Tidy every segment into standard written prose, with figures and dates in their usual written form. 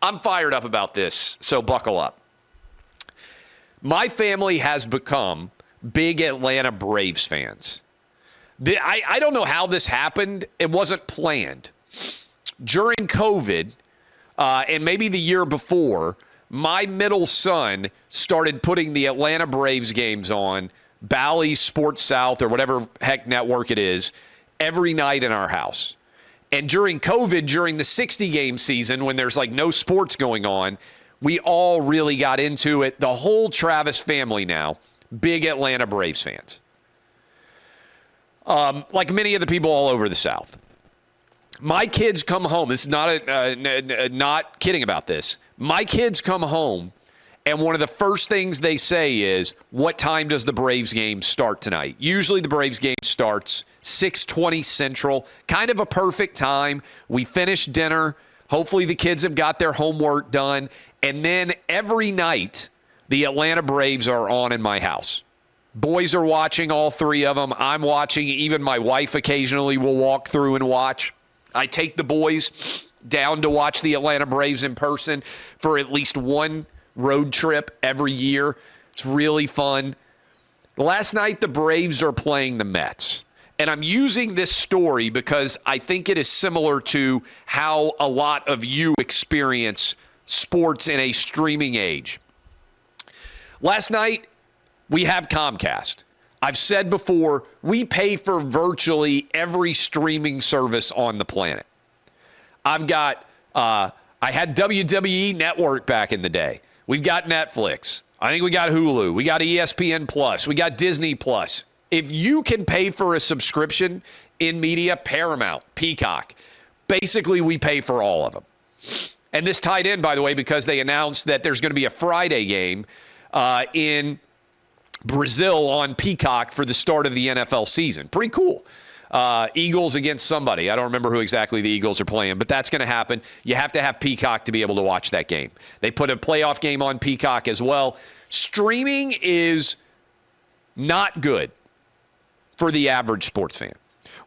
I'm fired up about this, so buckle up. My family has become big Atlanta Braves fans. I don't know how this happened. It wasn't planned. During COVID, and maybe the year before, my middle son started putting the Atlanta Braves games on Bally Sports South or whatever heck network it is every night in our house. And during COVID, during the 60-game season, when there's like no sports going on, we all really got into it. The whole Travis family now, big Atlanta Braves fans. Like many of the people all over the South. My kids come home. This is not kidding about this. My kids come home, and one of the first things they say is, what time does the Braves game start tonight? Usually the Braves game starts 6:20 Central, kind of a perfect time. We finish dinner. Hopefully the kids have got their homework done. And then every night, the Atlanta Braves are on in my house. Boys are watching, all three of them. I'm watching. Even my wife occasionally will walk through and watch. I take the boys down to watch the Atlanta Braves in person for at least one road trip every year. It's really fun. Last night, the Braves are playing the Mets. And I'm using this story because I think it is similar to how a lot of you experience sports in a streaming age. Last night, we have Comcast. I've said before, we pay for virtually every streaming service on the planet. I had WWE Network back in the day. We've got Netflix. I think we got Hulu. We got ESPN Plus. We got Disney Plus. If you can pay for a subscription in media, Paramount, Peacock, basically we pay for all of them. And this tied in, by the way, because they announced that there's going to be a Friday game in Brazil on Peacock for the start of the NFL season. Pretty cool. Eagles against somebody. I don't remember who exactly the Eagles are playing, but that's going to happen. You have to have Peacock to be able to watch that game. They put a playoff game on Peacock as well. Streaming is not good for the average sports fan.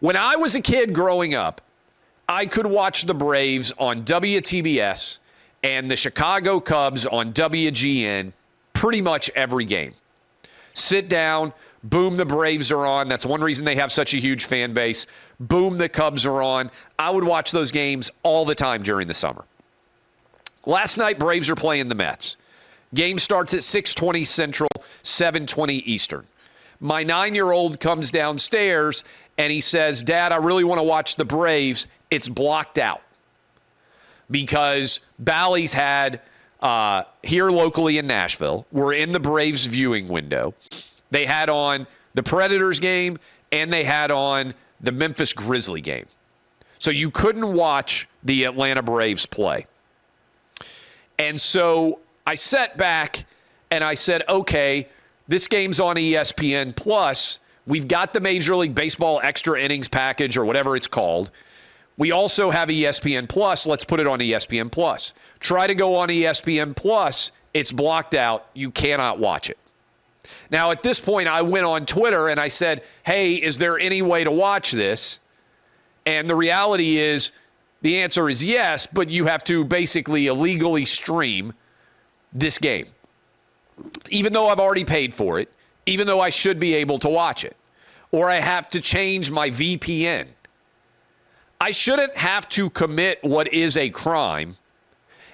When I was a kid growing up, I could watch the Braves on WTBS and the Chicago Cubs on WGN pretty much every game. Sit down, boom, the Braves are on. That's one reason they have such a huge fan base. Boom, the Cubs are on. I would watch those games all the time during the summer. Last night, Braves are playing the Mets. Game starts at 6:20 Central, 7:20 Eastern. My 9-year-old comes downstairs and he says, Dad, I really want to watch the Braves. It's blocked out because Bally's had here locally in Nashville, we're in the Braves viewing window. They had on the Predators game and they had on the Memphis Grizzly game. So you couldn't watch the Atlanta Braves play. And so I sat back and I said, okay, this game's on ESPN Plus. We've got the Major League Baseball extra innings package or whatever it's called. We also have ESPN Plus. Let's put it on ESPN Plus. Try to go on ESPN Plus. It's blocked out. You cannot watch it. Now, at this point, I went on Twitter and I said, hey, is there any way to watch this? And the reality is, the answer is yes, but you have to basically illegally stream this game. Even though I've already paid for it, even though I should be able to watch it, or I have to change my VPN. I shouldn't have to commit what is a crime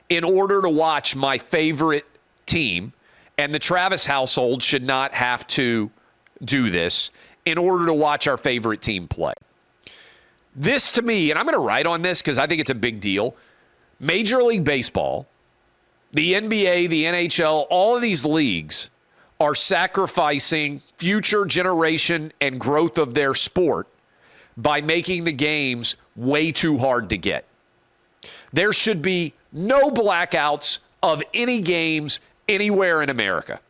in order to watch my favorite team, and the Travis household should not have to do this in order to watch our favorite team play. This to me, and I'm going to write on this because I think it's a big deal, Major League Baseball, the NBA, the NHL, all of these leagues are sacrificing future generation and growth of their sport by making the games way too hard to get. There should be no blackouts of any games anywhere in America.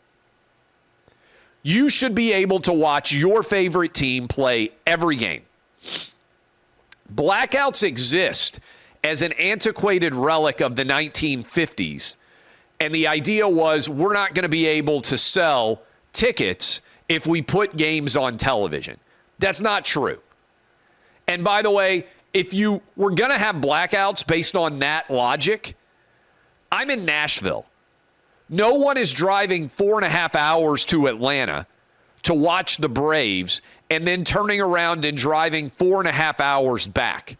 You should be able to watch your favorite team play every game. Blackouts exist as an antiquated relic of the 1950s. And the idea was we're not going to be able to sell tickets if we put games on television. That's not true. And by the way, if you were going to have blackouts based on that logic, I'm in Nashville. No one is driving 4.5 hours to Atlanta to watch the Braves and then turning around and driving 4.5 hours back.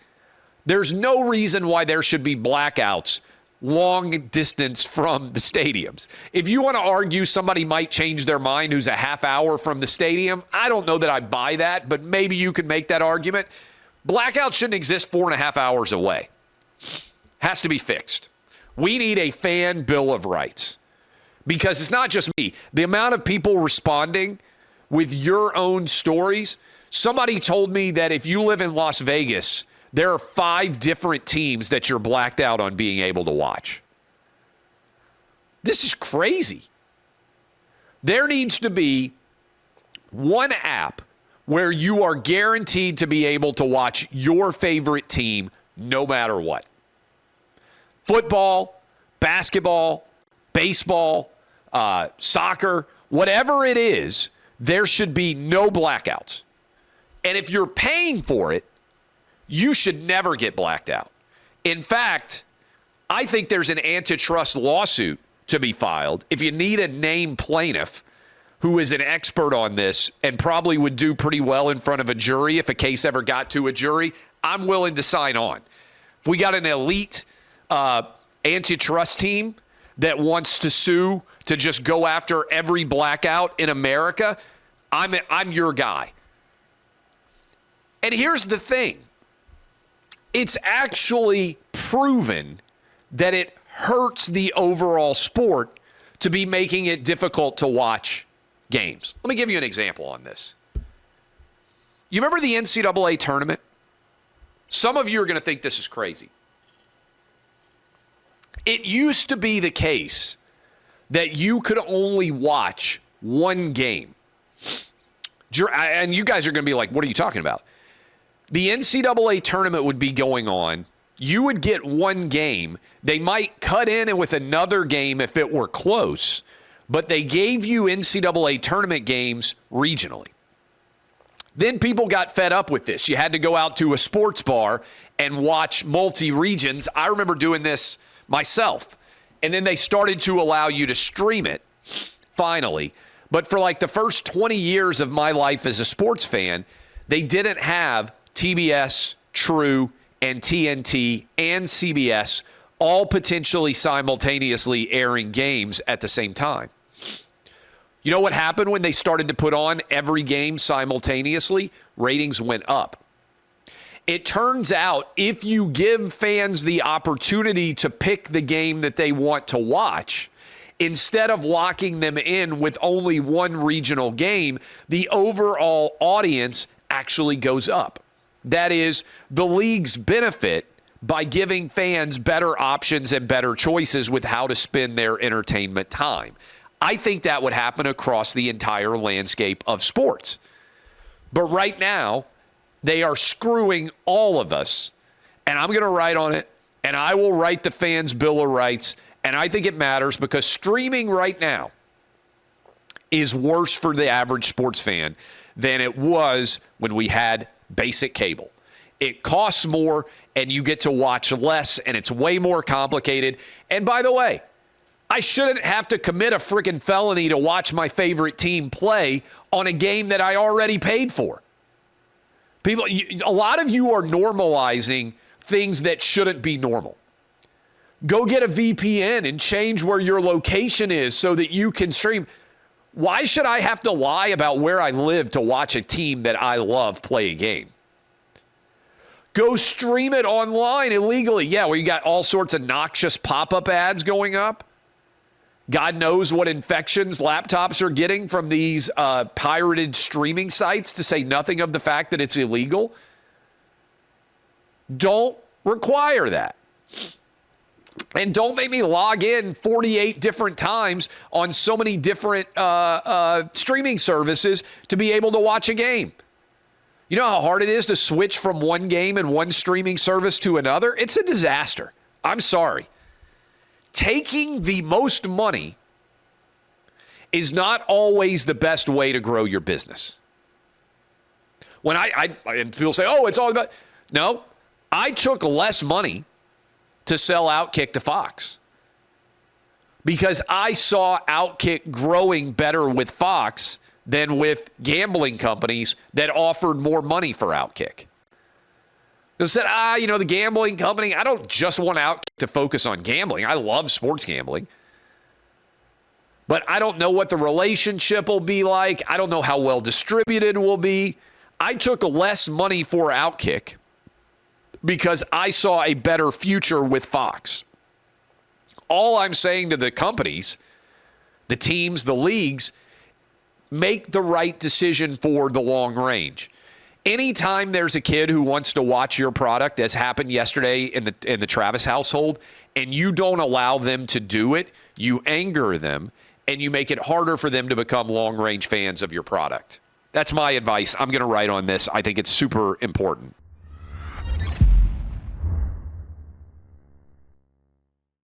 There's no reason why there should be blackouts long distance from the stadiums. If you want to argue somebody might change their mind who's a half hour from the stadium, I don't know that I buy that, but maybe you could make that argument. Blackouts shouldn't exist 4.5 hours away. Has to be fixed. We need a fan bill of rights, because it's not just me. The amount of people responding with your own stories. Somebody told me that if you live in Las Vegas, there are 5 different teams that you're blacked out on being able to watch. This is crazy. There needs to be one app where you are guaranteed to be able to watch your favorite team no matter what. Football, basketball, baseball, soccer, whatever it is, there should be no blackouts. And if you're paying for it, you should never get blacked out. In fact, I think there's an antitrust lawsuit to be filed. If you need a named plaintiff who is an expert on this and probably would do pretty well in front of a jury if a case ever got to a jury, I'm willing to sign on. If we got an elite antitrust team that wants to sue to just go after every blackout in America, I'm your guy. And here's the thing. It's actually proven that it hurts the overall sport to be making it difficult to watch games. Let me give you an example on this. You remember the NCAA tournament? Some of you are going to think this is crazy. It used to be the case that you could only watch one game. And you guys are going to be like, what are you talking about? The NCAA tournament would be going on. You would get one game. They might cut in and with another game if it were close, but they gave you NCAA tournament games regionally. Then people got fed up with this. You had to go out to a sports bar and watch multi-regions. I remember doing this myself. And then they started to allow you to stream it, finally. But for like the first 20 years of my life as a sports fan, they didn't have TBS, True, and TNT and CBS all potentially simultaneously airing games at the same time. You know what happened when they started to put on every game simultaneously? Ratings went up. It turns out if you give fans the opportunity to pick the game that they want to watch, instead of locking them in with only one regional game, the overall audience actually goes up. That is, the leagues benefit by giving fans better options and better choices with how to spend their entertainment time. I think that would happen across the entire landscape of sports. But right now, they are screwing all of us, and I'm going to write on it, and I will write the fans' Bill of Rights, and I think it matters because streaming right now is worse for the average sports fan than it was when we had basic cable. It costs more, and you get to watch less, and it's way more complicated. And by the way, I shouldn't have to commit a freaking felony to watch my favorite team play on a game that I already paid for. People, a lot of you are normalizing things that shouldn't be normal. Go get a VPN and change where your location is so that you can stream. Why should I have to lie about where I live to watch a team that I love play a game? Go stream it online illegally. Yeah, well, you got all sorts of noxious pop-up ads going up. God knows what infections laptops are getting from these pirated streaming sites, to say nothing of the fact that it's illegal. Don't require that. And don't make me log in 48 different times on so many different streaming services to be able to watch a game. You know how hard it is to switch from one game and one streaming service to another? It's a disaster. I'm sorry. Taking the most money is not always the best way to grow your business. When and people say, oh, it's all about, no, I took less money to sell OutKick to Fox. because I saw OutKick growing better with Fox than with gambling companies that offered more money for OutKick. They said, the gambling company, I don't just want OutKick to focus on gambling. I love sports gambling. But I don't know what the relationship will be like. I don't know how well distributed it will be. I took less money for OutKick because I saw a better future with Fox. All I'm saying to the companies, the teams, the leagues, make the right decision for the long range. Anytime there's a kid who wants to watch your product, as happened yesterday in the Travis household, and you don't allow them to do it, you anger them, and you make it harder for them to become long-range fans of your product. That's my advice. I'm going to write on this. I think it's super important.